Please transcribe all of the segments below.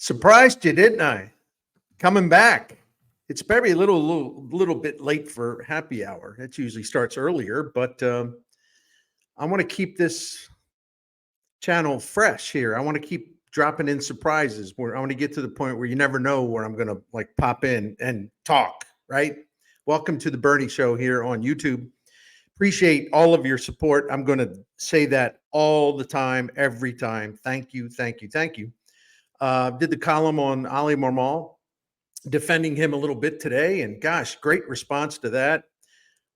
Surprised you, didn't I? Coming back. It's probably a little bit late for happy hour. It usually starts earlier, but I want to keep this channel fresh here. I want to keep dropping in surprises where I want to get to the point where you never know where I'm going to like pop in and talk, right? Welcome to the Bernie Show here on YouTube. Appreciate all of your support. I'm going to say that all the time, every time. Thank you, thank you, thank you. Did the column on Ali Marmal, defending him a little bit today. And gosh, great response to that.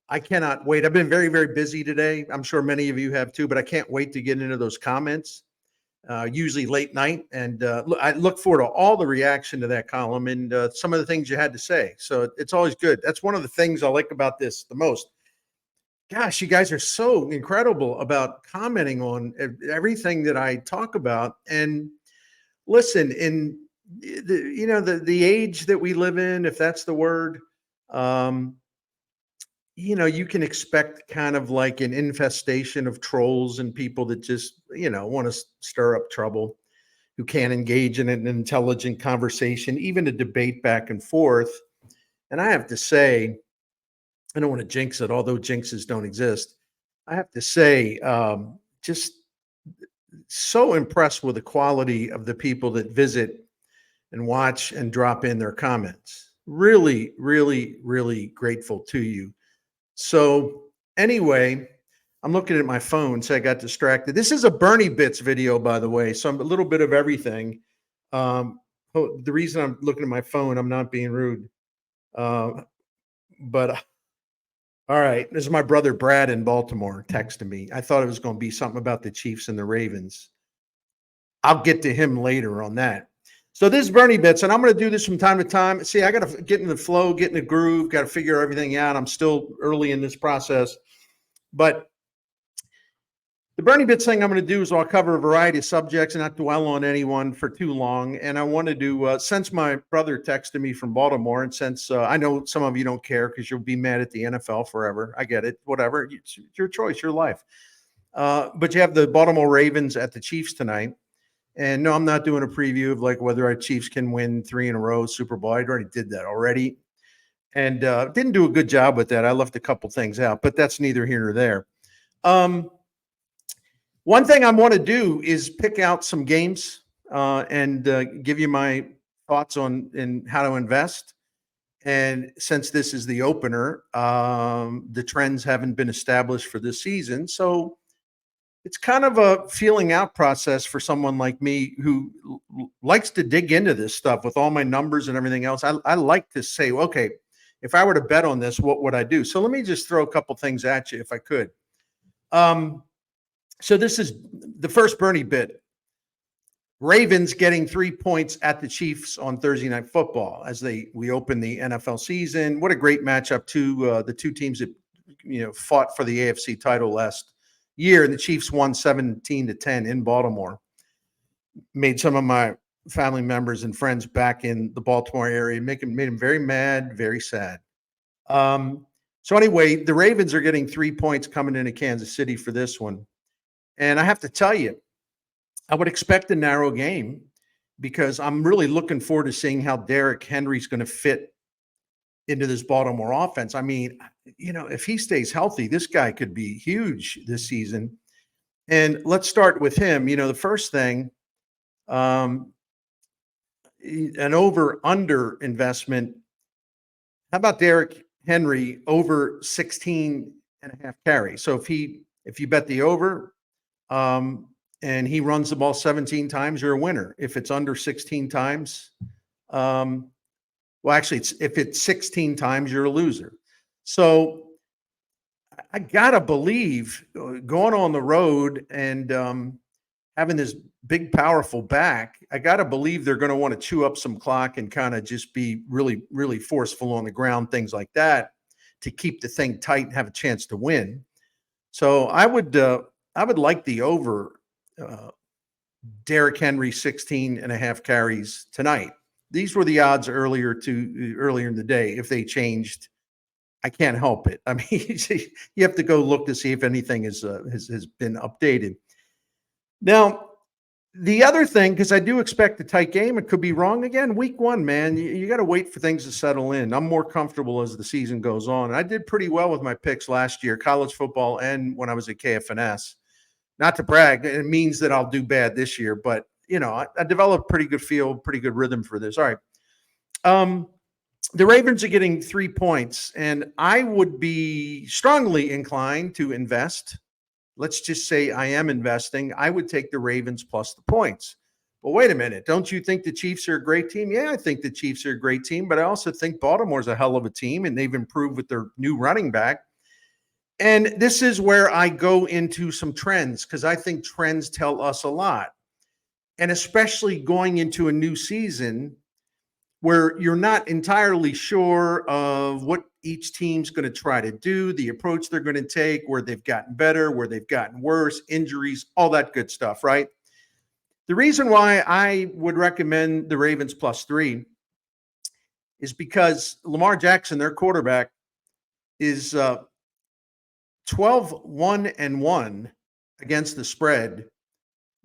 I cannot wait. I've been very, very busy today. I'm sure many of you have too, but I can't wait to get into those comments, usually late night. And I look forward to all the reaction to that column and some of the things you had to say. So it's always good. That's one of the things I like about this the most. Gosh, you guys are so incredible about commenting on everything that I talk about. And listen, in the age that we live in, if that's the word, you can expect kind of like an infestation of trolls and people that just want to stir up trouble, who can't engage in an intelligent conversation, even a debate back and forth. And I have to say, I don't want to jinx it, although jinxes don't exist. I have to say, just so impressed with the quality of the people that visit and watch and drop in their comments. Really, really, really grateful to you. So anyway, I'm looking at my phone, so I got distracted. This is a Bernie Bits video, by the way, so I'm a little bit of everything. The reason I'm looking at my phone, I'm not being rude, but all right, this is my brother Brad in Baltimore texting me. I thought it was going to be something about the Chiefs and the Ravens. I'll get to him later on that. So this is Bernie Bits, and I'm going to do this from time to time. See, I got to get in the flow, get in the groove, got to figure everything out. I'm still early in this process. But the Bernie Bits thing I'm going to do is I'll cover a variety of subjects and not dwell on anyone for too long. And I wanted to, since my brother texted me from Baltimore, and since I know some of you don't care because you'll be mad at the NFL forever. I get it. Whatever. It's your choice, your life. But you have the Baltimore Ravens at the Chiefs tonight. And no, I'm not doing a preview of like whether our Chiefs can win 3 in a row Super Bowl. I already did that already. And didn't do a good job with that. I left a couple things out, but that's neither here nor there. One thing I want to do is pick out some games and give you my thoughts on how to invest. And since this is the opener, the trends haven't been established for this season. So it's kind of a feeling out process for someone like me who likes to dig into this stuff with all my numbers and everything else. I like to say, okay, if I were to bet on this, what would I do? So let me just throw a couple things at you if I could. So this is the first Bernie bit. Ravens getting 3 points at the Chiefs on Thursday Night Football as we open the NFL season. What a great matchup to the two teams that fought for the AFC title last year. And the Chiefs won 17-10 in Baltimore. Made some of my family members and friends back in the Baltimore area made them very mad, very sad. So anyway, the Ravens are getting 3 points coming into Kansas City for this one. And I have to tell you, I would expect a narrow game because I'm really looking forward to seeing how Derrick Henry's going to fit into this Baltimore offense. I mean, if he stays healthy, this guy could be huge this season. And let's start with him. The first thing, an over-under investment. How about Derrick Henry over 16 and a half carries? So if you bet the over, and he runs the ball 17 times, you're a winner. If it's under 16 times, actually, if it's 16 times, you're a loser. So I gotta believe going on the road and having this big, powerful back, I gotta believe they're going to want to chew up some clock and kind of just be really, really forceful on the ground, things like that, to keep the thing tight and have a chance to win. So I would like the over Derrick Henry 16 and a half carries tonight. These were the odds earlier in the day. If they changed, I can't help it. I mean, you have to go look to see if anything has been updated. Now, The other thing, because I do expect a tight game, it could be wrong again. Week 1, man, you got to wait for things to settle in. I'm more comfortable as the season goes on. I did pretty well with my picks last year, college football and when I was at KFNS. Not to brag, it means that I'll do bad this year, but I developed pretty good feel, pretty good rhythm for this. All right. The Ravens are getting 3 points, and I would be strongly inclined to invest. Let's just say I am investing. I would take the Ravens plus the points. But wait a minute. Don't you think the Chiefs are a great team? Yeah, I think the Chiefs are a great team, but I also think Baltimore's a hell of a team, and they've improved with their new running back. And this is where I go into some trends, because I think trends tell us a lot. And especially going into a new season where you're not entirely sure of what each team's going to try to do, the approach they're going to take, where they've gotten better, where they've gotten worse, injuries, all that good stuff, right? The reason why I would recommend the Ravens +3 is because Lamar Jackson, their quarterback, is 12-1-1 against the spread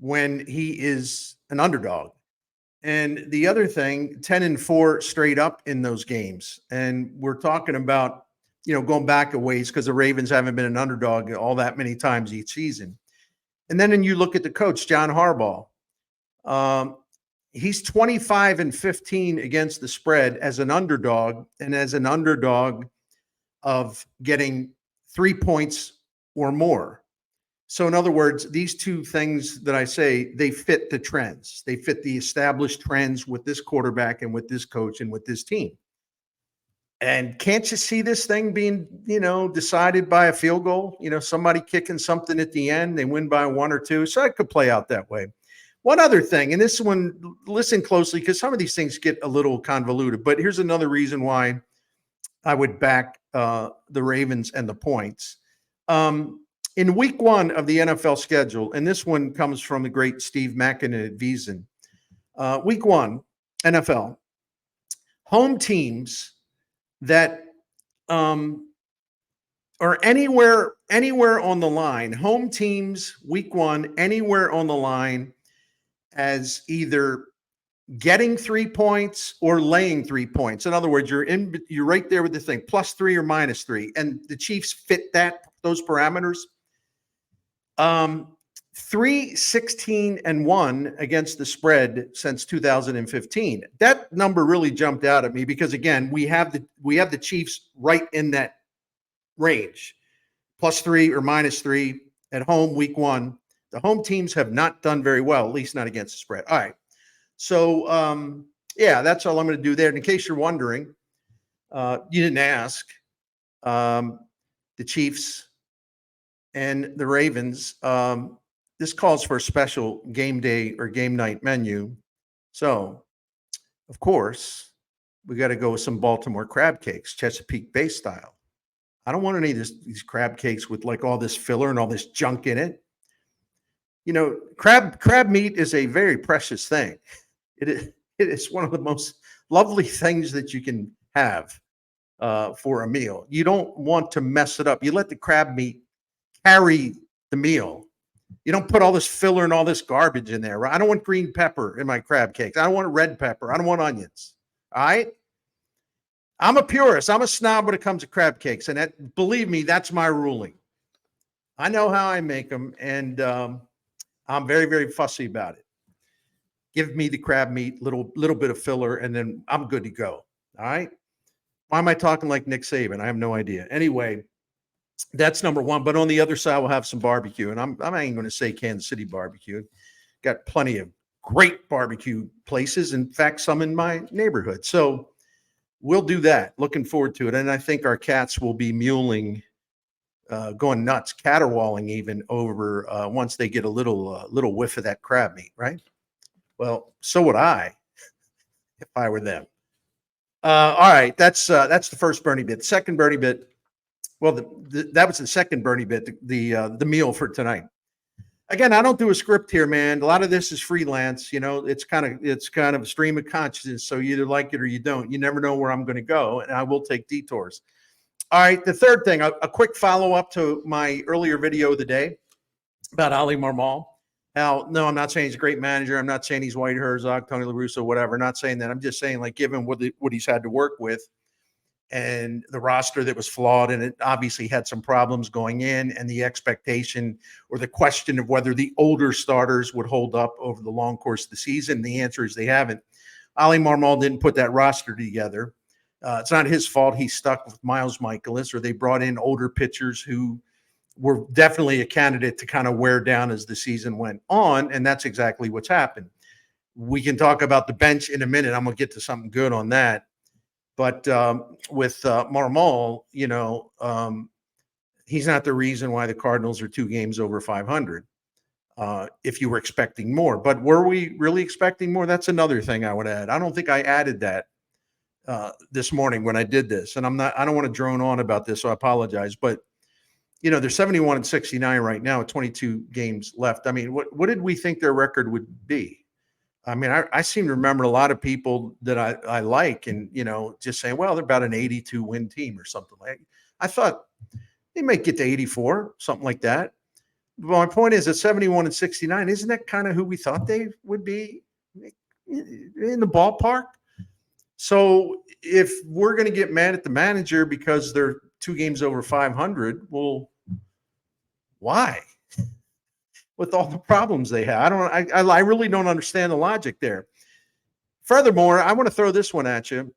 when he is an underdog. And the other thing, 10-4 straight up in those games. And we're talking about, going back a ways, because the Ravens haven't been an underdog all that many times each season. And then you look at the coach, John Harbaugh. He's 25-15 against the spread as an underdog, and as an underdog of getting 3 points or more. So in other words, these two things that I say, they fit the trends. They fit the established trends with this quarterback and with this coach and with this team. And can't you see this thing being, decided by a field goal? Somebody kicking something at the end, they win by 1 or 2. So it could play out that way. One other thing, and this one, listen closely, because some of these things get a little convoluted, but here's another reason why I would back the Ravens and the points. In week 1 of the NFL schedule, and this one comes from the great Steve Mackin at Veasan. Week 1, NFL, home teams that are anywhere on the line, home teams, week 1, anywhere on the line as either getting 3 points or laying 3 points. In other words, you're right there with the thing, +3 or -3, and the Chiefs fit those parameters. 3-16-1 against the spread since 2015. That number really jumped out at me because, again, we have the Chiefs right in that range, +3 or -3 at home week 1. The home teams have not done very well, at least not against the spread. All right. So, that's all I'm going to do there. And in case you're wondering, you didn't ask, the Chiefs and the Ravens, this calls for a special game day or game night menu. So, of course, we got to go with some Baltimore crab cakes, Chesapeake Bay style. I don't want any of these crab cakes with like all this filler and all this junk in it. Crab meat is a very precious thing. It is one of the most lovely things that you can have for a meal. You don't want to mess it up. You let the crab meat carry the meal. You don't put all this filler and all this garbage in there. Right? I don't want green pepper in my crab cakes. I don't want red pepper. I don't want onions. All right? I'm a purist. I'm a snob when it comes to crab cakes. And believe me, that's my ruling. I know how I make them, and I'm very, very fussy about it. Give me the crab meat, little bit of filler, and then I'm good to go. All right? Why am I talking like Nick Saban? I have no idea. Anyway, that's number 1. But on the other side, we'll have some barbecue. And I'm ain't going to say Kansas City barbecue. Got plenty of great barbecue places. In fact, some in my neighborhood. So we'll do that. Looking forward to it. And I think our cats will be muling, going nuts, caterwauling even over once they get a little whiff of that crab meat, right? Well, so would I if I were them. All right, that's the first Bernie bit. The second Bernie bit, well, that was the second Bernie bit, the meal for tonight. Again, I don't do a script here, man. A lot of this is freelance. It's kind of a stream of consciousness. So you either like it or you don't. You never know where I'm going to go, and I will take detours. All right, the third thing, a quick follow-up to my earlier video of the day about Ali Marmol. Now, no, I'm not saying he's a great manager. I'm not saying he's White Herzog, Tony La Russa, whatever. Not saying that. I'm just saying, like, given what he's had to work with and the roster that was flawed, and it obviously had some problems going in, and the expectation or the question of whether the older starters would hold up over the long course of the season. The answer is they haven't. Ali Marmol didn't put that roster together. It's not his fault. He's stuck with Miles Michaelis, or they brought in older pitchers who were definitely a candidate to kind of wear down as the season went on, and that's exactly what's happened. We can talk about the bench in a minute. I'm going to get to something good on that. But with Marmol, he's not the reason why the Cardinals are 2 games over 500. If you were expecting more, but were we really expecting more? That's another thing I would add. I don't think I added that this morning when I did this, and I don't want to drone on about this, so I apologize. But they're 71 and 69 right now with 22 games left. I mean, what did we think their record would be? I mean, I seem to remember a lot of people that I like, and just saying, well, they're about an 82 win team or something like. I thought they might get to 84, something like that. But my point is, at 71 and 69, isn't that kind of who we thought they would be in the ballpark? So if we're going to get mad at the manager because they're 2 games over 500, well, why? With all the problems they have, I really don't understand the logic there. Furthermore, I want to throw this one at you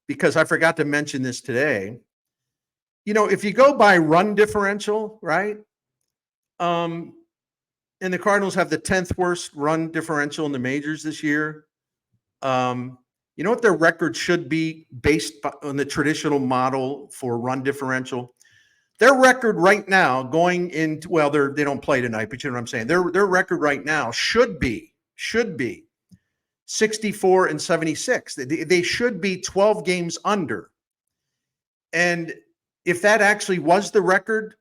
because I forgot to mention this today. If you go by run differential, right? And the Cardinals have the 10th worst run differential in the majors this year. You know what their record should be based on the traditional model for run differential? Their record right now going into, well, they don't play tonight, but you know what I'm saying? Their record right now should be 64 and 76. They should be 12 games under. And if that actually was the record,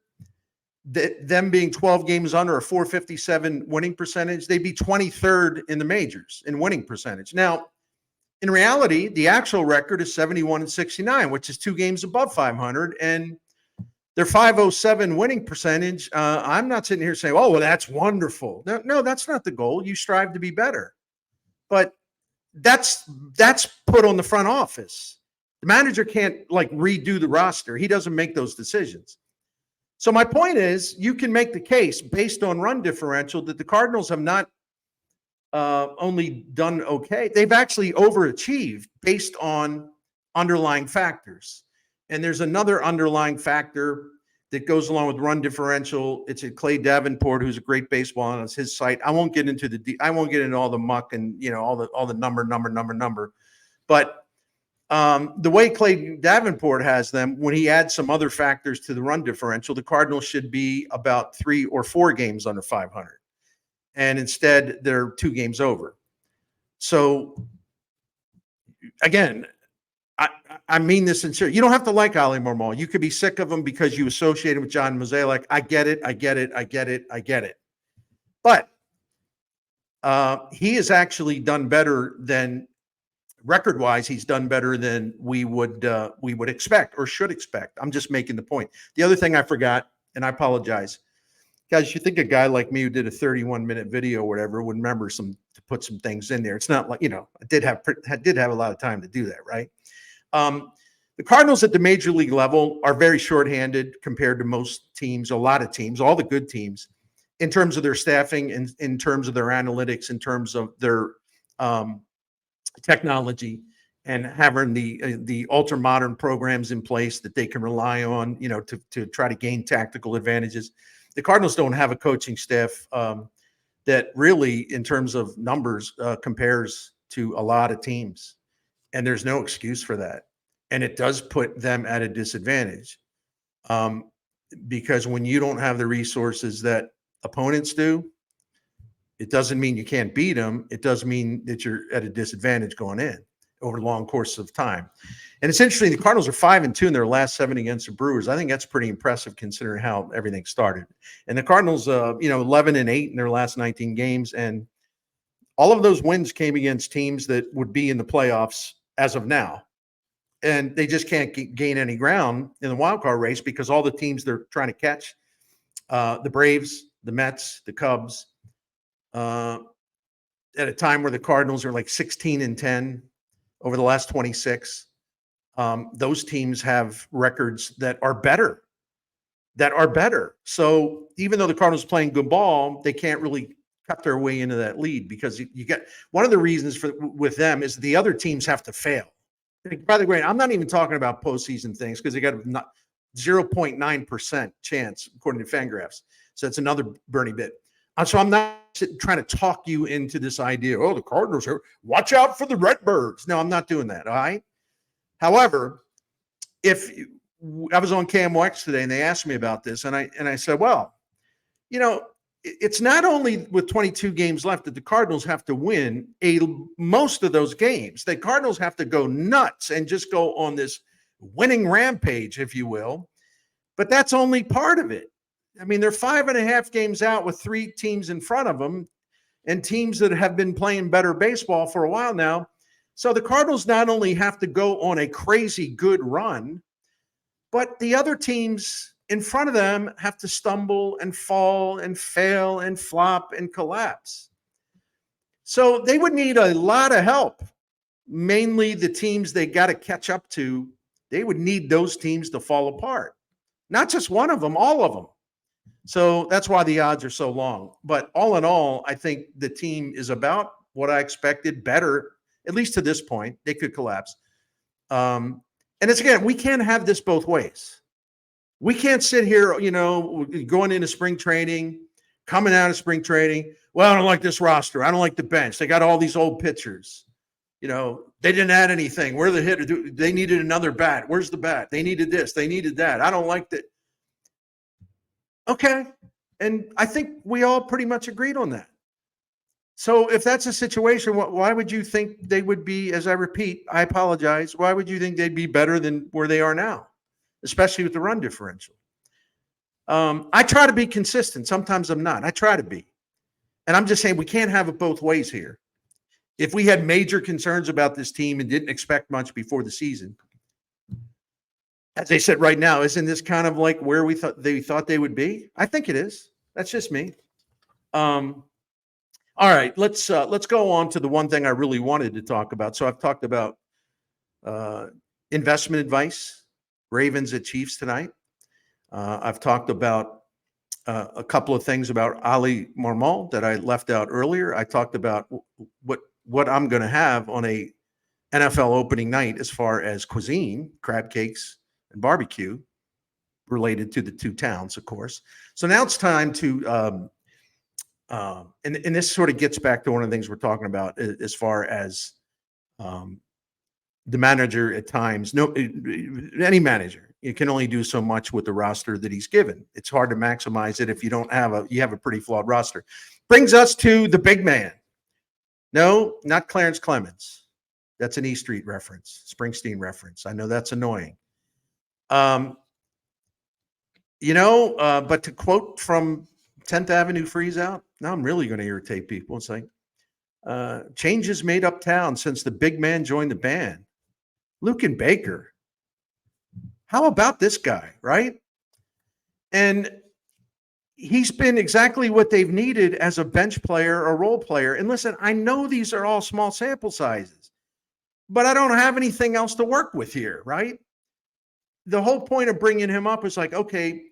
them being 12 games under a 457 winning percentage, they'd be 23rd in the majors in winning percentage. Now, in reality, the actual record is 71 and 69, which is 2 games above 500. And their 507 winning percentage, I'm not sitting here saying, oh, well, that's wonderful. No, that's not the goal. You strive to be better. But that's put on the front office. The manager can't redo the roster. He doesn't make those decisions. So my point is, you can make the case based on run differential that the Cardinals have not only done okay, they've actually overachieved based on underlying factors. And there's another underlying factor that goes along with run differential. It's at Clay Davenport, who's a great baseball analyst, his site. I won't get into all the muck and all the number. But the way Clay Davenport has them, when he adds some other factors to the run differential, the Cardinals should be about 3 or 4 games under 500. And instead, they're 2 games over. So again, I mean this sincerely. You don't have to like Ali Marmol. You could be sick of him because you associate him with John Mozeliak. I get it. But he has actually done better than record-wise. He's done better than we would expect or should expect. I'm just making the point. The other thing I forgot, and I apologize, guys. You think a guy like me who did a 31-minute video or whatever would remember to put some things in there? It's not like I did have a lot of time to do that, right? The Cardinals at the major league level are very shorthanded compared to most teams, a lot of teams, all the good teams, in terms of their staffing, in terms of their analytics, in terms of their technology, and having the ultra modern programs in place that they can rely on, to try to gain tactical advantages. The Cardinals don't have a coaching staff that really, in terms of numbers, compares to a lot of teams. And there's no excuse for that. And it does put them at a disadvantage because when you don't have the resources that opponents do, it doesn't mean you can't beat them. It does mean that you're at a disadvantage going in over a long course of time. And it's interesting, the Cardinals are 5-2 in their last 7 against the Brewers. I think that's pretty impressive considering how everything started. And the Cardinals, 11-8 in their last 19 games. And all of those wins came against teams that would be in the playoffs as of now. And they just can't gain any ground in the wild card race because all the teams they're trying to catch, the Braves, the Mets, the Cubs, at a time where the Cardinals are like 16-10 over the last 26. Those teams have records that are better. So even though the Cardinals are playing good ball, they can't really cut their way into that lead because you get one of the reasons with them is the other teams have to fail. By the way, I'm not even talking about postseason things because they got a 0.9% chance according to Fangraphs. So it's another Bernie bit. So I'm not trying to talk you into this idea. Oh, the Cardinals are watch out for the Redbirds. No, I'm not doing that. All right. However, if I was on KMOX today and they asked me about this, and I said, well, you know, it's not only with 22 games left that the Cardinals have to win most of those games. The Cardinals have to go nuts and just go on this winning rampage, if you will. But that's only part of it. I mean, they're 5.5 games out with 3 teams in front of them and teams that have been playing better baseball for a while now. So the Cardinals not only have to go on a crazy good run, but the other teams in front of them have to stumble and fall and fail and flop and collapse. So they would need a lot of help. Mainly the teams they got to catch up to, they would need those teams to fall apart. Not just one of them, all of them. So that's why the odds are so long. But all in all, I think the team is about what I expected, better, at least to this point. They could collapse. And it's again, we can't have this both ways. We can't sit here, going into spring training, coming out of spring training. Well, I don't like this roster. I don't like the bench. They got all these old pitchers. They didn't add anything. Where the hitter? They needed another bat. Where's the bat? They needed this. They needed that. I don't like that. Okay. And I think we all pretty much agreed on that. So if that's a situation, why would you think they would be, as I repeat, I apologize, why would you think they'd be better than where they are now, especially with the run differential? I try to be consistent. Sometimes I'm not. I try to be. And I'm just saying we can't have it both ways here. If we had major concerns about this team and didn't expect much before the season, as they said right now, isn't this kind of like where they thought they would be? I think it is. That's just me. All right, let's go on to the one thing I really wanted to talk about. So I've talked about investment advice, Ravens at Chiefs tonight. I've talked about a couple of things about Ali Marmol that I left out earlier. I talked about what I'm going to have on a NFL opening night as far as cuisine, crab cakes and barbecue, related to the two towns, of course. So now it's time to and this sort of gets back to one of the things we're talking about as far as the manager at times. Any manager, you can only do so much with the roster that he's given. It's hard to maximize it if you have a pretty flawed roster. Brings us to the big man. No, not Clarence Clemens. That's an E Street reference, Springsteen reference. I know that's annoying. But to quote from 10th Avenue Freeze Out, now I'm really going to irritate people. It's like, changes made uptown since the big man joined the band. Lucan Baker. How about this guy, right? And he's been exactly what they've needed as a bench player or role player. And listen, I know these are all small sample sizes, but I don't have anything else to work with here, right? The whole point of bringing him up is like, okay,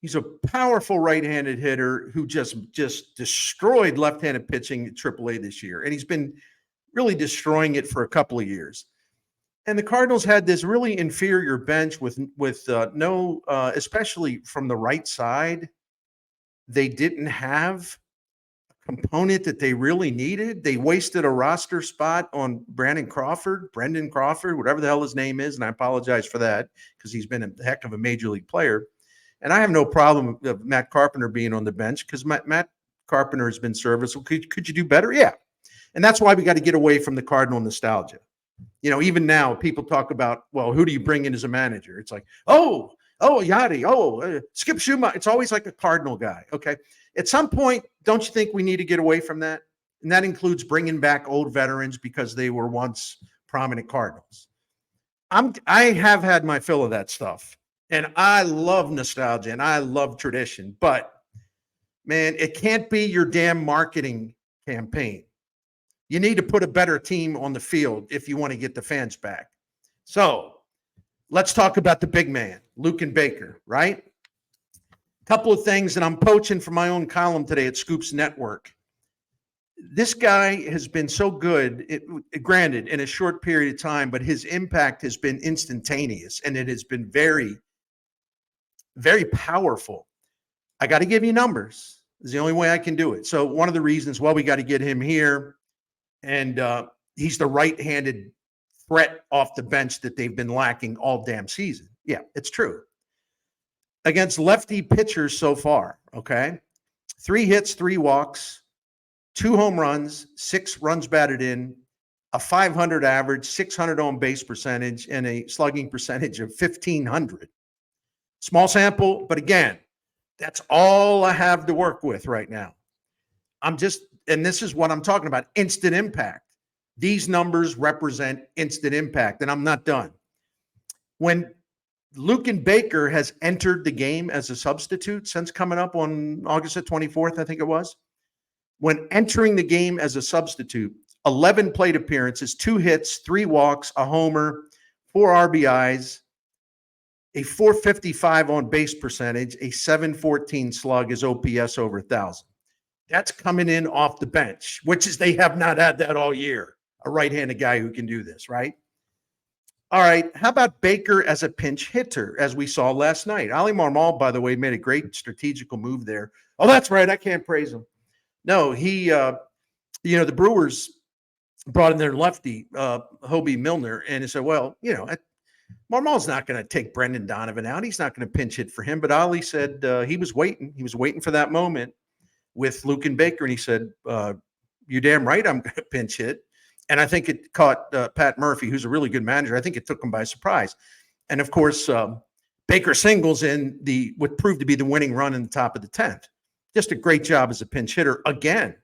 he's a powerful right-handed hitter who just destroyed left-handed pitching at AAA this year. And he's been really destroying it for a couple of years. And the Cardinals had this really inferior bench with no, especially from the right side, they didn't have a component that they really needed. They wasted a roster spot on Brendan Crawford, whatever the hell his name is. And I apologize for that because he's been a heck of a major league player. And I have no problem with Matt Carpenter being on the bench because Matt Carpenter has been serviceable. Could you do better? Yeah. And that's why we got to get away from the Cardinal nostalgia. Even now people talk about, well, who do you bring in as a manager? It's like, Yachty, Skip Schumacher. It's always like a Cardinal guy. Okay. At some point, don't you think we need to get away from that? And that includes bringing back old veterans because they were once prominent Cardinals. I have had my fill of that stuff. And I love nostalgia and I love tradition, but Man, it can't be your damn marketing campaign. You need to put a better team on the field if you want to get the fans back. So let's talk about the big man, Lucan Baker, right? Couple of things, and I'm poaching for my own column today at Scoops Network. This guy has been so good, granted, in a short period of time, but his impact has been instantaneous, and it has been very, very powerful. I got to give you numbers. It's the only way I can do it. So one of the reasons, well, we got to get him here, and he's the right-handed threat off the bench that they've been lacking all damn season. Yeah, it's true. Against lefty pitchers so far, okay? 3 hits, 3 walks, 2 home runs, 6 runs batted in, a 500 average, 600 on base percentage, and a slugging percentage of 1,500. Small sample, but again, that's all I have to work with right now. And this is what I'm talking about, instant impact. These numbers represent instant impact, and I'm not done. When Lucan Baker has entered the game as a substitute since coming up on August the 24th, I think it was. When entering the game as a substitute, 11 plate appearances, 2 hits, 3 walks, a homer, 4 RBIs, a 455 on base percentage, a 714 slug, his OPS over 1,000. That's coming in off the bench, which is they have not had that all year. A right-handed guy who can do this, right? All right, how about Baker as a pinch hitter, as we saw last night? Ali Marmol, by the way, made a great strategical move there. Oh, that's right, I can't praise him. No, he, the Brewers brought in their lefty, Hobie Milner, and he said, well, Marmol's not going to take Brendan Donovan out. He's not going to pinch hit for him. But Ali said he was waiting. He was waiting for that moment with Lucan Baker, and he said, you're damn right I'm going to pinch hit. And I think it caught Pat Murphy, who's a really good manager. I think it took him by surprise. And, of course, Baker singles in what proved to be the winning run in the top of the 10th. Just a great job as a pinch hitter again.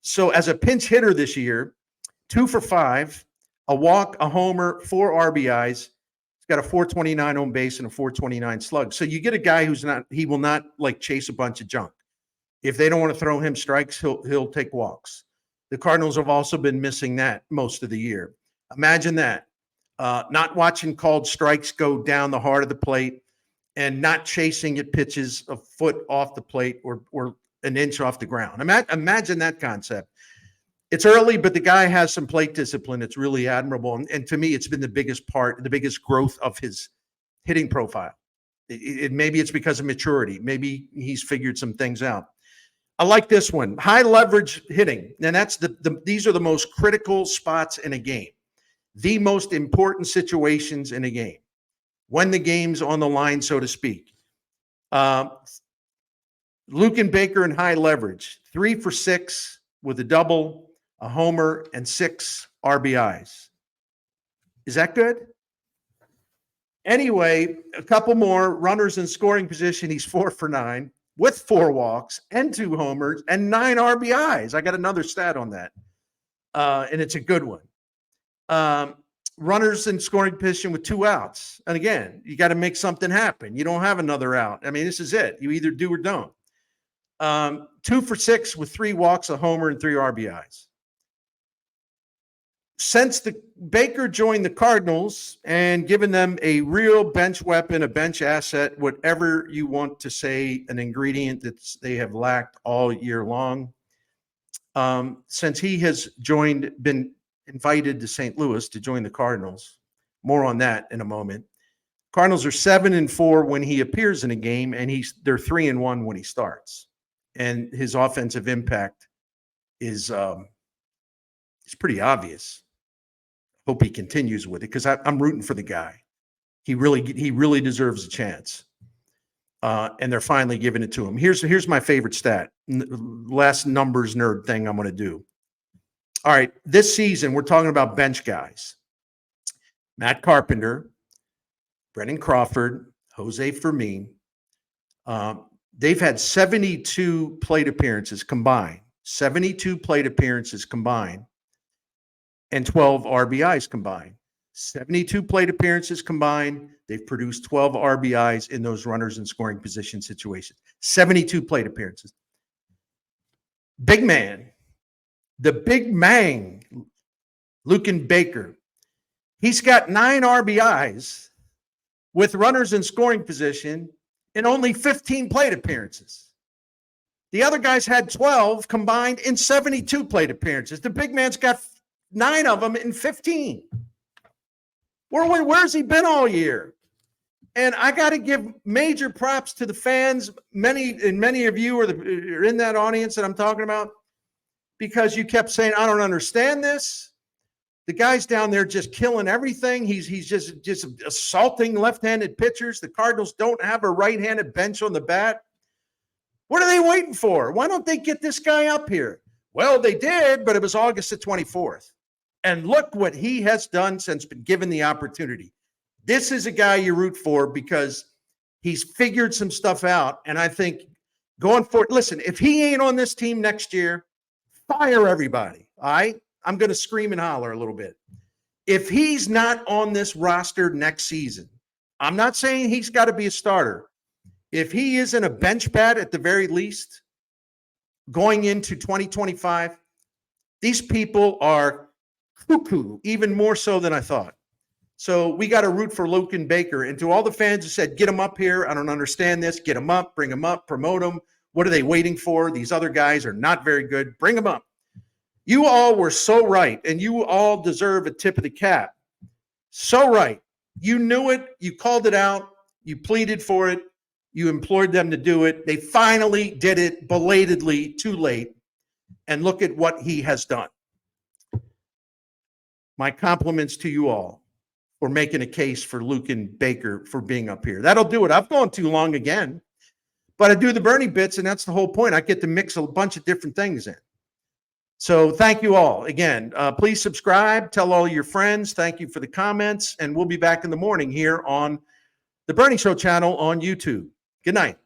So as a pinch hitter this year, 2 for 5, a walk, a homer, 4 RBIs. He's got a 429 on base and a 429 slug. So you get a guy he will not like chase a bunch of junk. If they don't want to throw him strikes, he'll take walks. The Cardinals have also been missing that most of the year. Imagine that. Not watching called strikes go down the heart of the plate and not chasing at pitches a foot off the plate or an inch off the ground. Imagine that concept. It's early, but the guy has some plate discipline. It's really admirable. And to me, it's been the biggest growth of his hitting profile. Maybe it's because of maturity. Maybe he's figured some things out. I like this one. High leverage hitting. And that's these are the most critical spots in a game. The most important situations in a game. When the game's on the line, so to speak. Lucan Baker in high leverage. 3 for 6 with a double, a homer, and 6 RBIs. Is that good? Anyway, a couple more runners in scoring position. He's 4 for 9 with 4 walks and 2 homers and 9 RBIs. I got another stat on that, and it's a good one. Runners in scoring position with 2 outs. And again, you got to make something happen. You don't have another out. I mean, this is it. You either do or don't. 2 for 6 with 3 walks, a homer, and 3 RBIs. Since Baker joined the Cardinals and given them a real bench weapon, a bench asset, whatever you want to say, an ingredient that they have lacked all year long, since he has been invited to St. Louis to join the Cardinals. More on that in a moment. Cardinals are 7-4 when he appears in a game, and they're 3-1 when he starts. And his offensive impact is pretty obvious. Hope he continues with it because I'm rooting for the guy. He really deserves a chance. And they're finally giving it to him. Here's my favorite stat. Last numbers nerd thing I'm going to do. All right, this season we're talking about bench guys. Matt Carpenter, Brennan Crawford, Jose Fermin. They've had 72 plate appearances combined. 72 plate appearances combined. And 12 RBIs combined. 72 plate appearances combined. They've produced 12 RBIs in those runners in scoring position situations. 72 plate appearances. Big man, the big man, Lucan Baker. He's got 9 RBIs with runners in scoring position in only 15 plate appearances. The other guys had 12 combined in 72 plate appearances. The big man's got 9 of them in 15. Where's he been all year? And I got to give major props to the fans. Many of you are in that audience that I'm talking about, because you kept saying, I don't understand this. The guy's down there just killing everything. He's just assaulting left-handed pitchers. The Cardinals don't have a right-handed bench on the bat. What are they waiting for? Why don't they get this guy up here? Well, they did, but it was August the 24th. And look what he has done since been given the opportunity. This is a guy you root for because he's figured some stuff out. And I think going forward, listen, if he ain't on this team next year, fire everybody. All right? I'm going to scream and holler a little bit. If he's not on this roster next season, I'm not saying he's got to be a starter. If he isn't a bench bat at the very least, going into 2025, these people are cuckoo, even more so than I thought. So we got to root for Lucan Baker. And to all the fans who said, get him up here, I don't understand this, get him up, bring him up, promote him. What are they waiting for? These other guys are not very good. Bring them up. You all were so right, and you all deserve a tip of the cap. So right. You knew it. You called it out. You pleaded for it. You implored them to do it. They finally did it, belatedly, too late. And look at what he has done. My compliments to you all for making a case for Lucan Baker for being up here. That'll do it. I've gone too long again, but I do the Bernie bits, and that's the whole point. I get to mix a bunch of different things in. So thank you all. Again, please subscribe. Tell all your friends. Thank you for the comments, and we'll be back in the morning here on the Bernie Show channel on YouTube. Good night.